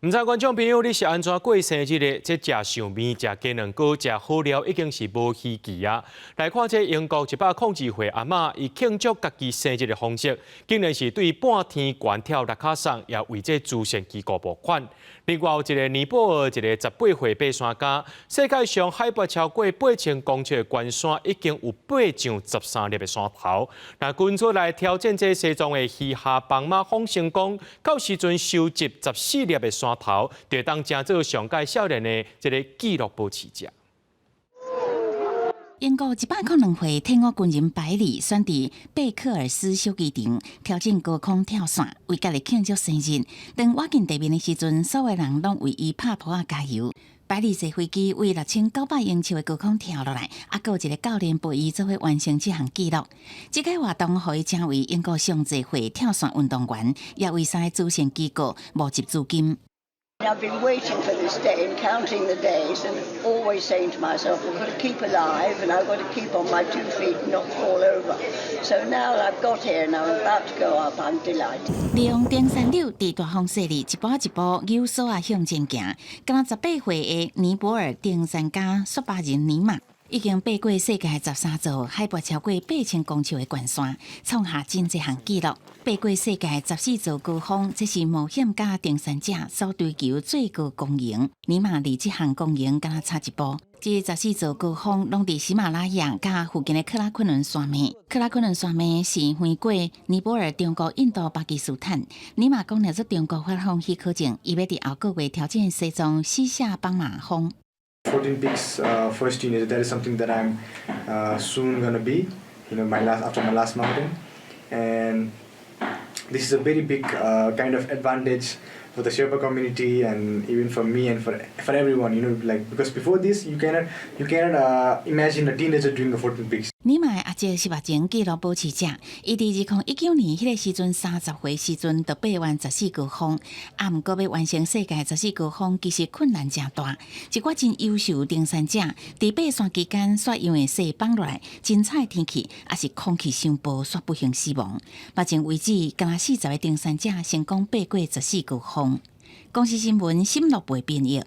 唔知观众朋友你是安怎过生日的？这食上面、食鸡卵糕、食好料已经是无稀奇啊！来看这英国100岁阿嬷，以庆祝家己生日的方式，竟然是对半天悬跳六卡送，也为这慈善机构募款。另外有一个尼泊尔一个18岁爬山家，世界上海拔超过8000公尺的悬山，已经有8上13粒的山头。那跟出来挑战这西藏的嘻哈帮马方成功，到时阵收集14粒的山头，就当成做上届少年的一个纪录保持者。英国102岁退伍军人百里选伫贝克尔斯小机场挑战高空跳伞，为家己庆祝生日。当握进地面的时阵，所有人拢为伊拍扑加油。百里坐飞机为6900英尺的高空跳落来，还有一个教练陪伊做伙完成这项纪录。这个活动互伊成为英国上侪岁跳伞运动员，也为三个慈善机构募集资金。I've been waiting for this day and counting the days and always saying to myself, I've got to keep alive and I've got to keep on my 2 feet and not fall over. So now I've got here and I'm about to go up, I'm delighted. 利用登山柳伫大风势里一步一步有所向前行，刚18岁的尼泊尔登山家索巴人尼玛。已经爬过世界13座海拔超过8000公尺的悬山，创下真侪项纪录。爬过世界14座高峰，这是冒险家登山者所追求最高公营。尼玛离这项公营敢若差一步。这14座高峰拢伫喜马拉雅甲附近的克拉昆仑山脉。克拉昆仑山脉是翻过尼泊尔、中国、印度、巴基斯坦。尼玛讲了做中国发放许可证，伊要伫后个月挑战西藏西夏邦马峰。14 peaks first teenager, that is something that I'm soon gonna be, after my last mountain, and this is a very big kind of advantage for the Sherpa community and even for me and for everyone, because before this you cannot imagine a teenager doing a 14 peaks. 尼玛的阿姐是目前纪录保持者，伊伫2019年迄个时阵30岁时阵就爬完14高峰，毋过要完成世界14高峰，其实困难真大。一寡真优秀登山者伫爬山期间，煞因为雪崩落来，真差天气，也是空气伤暴，煞不幸死亡。目前为止，敢若40个登山者成功爬过14高峰。公司新闻，新乐培编译。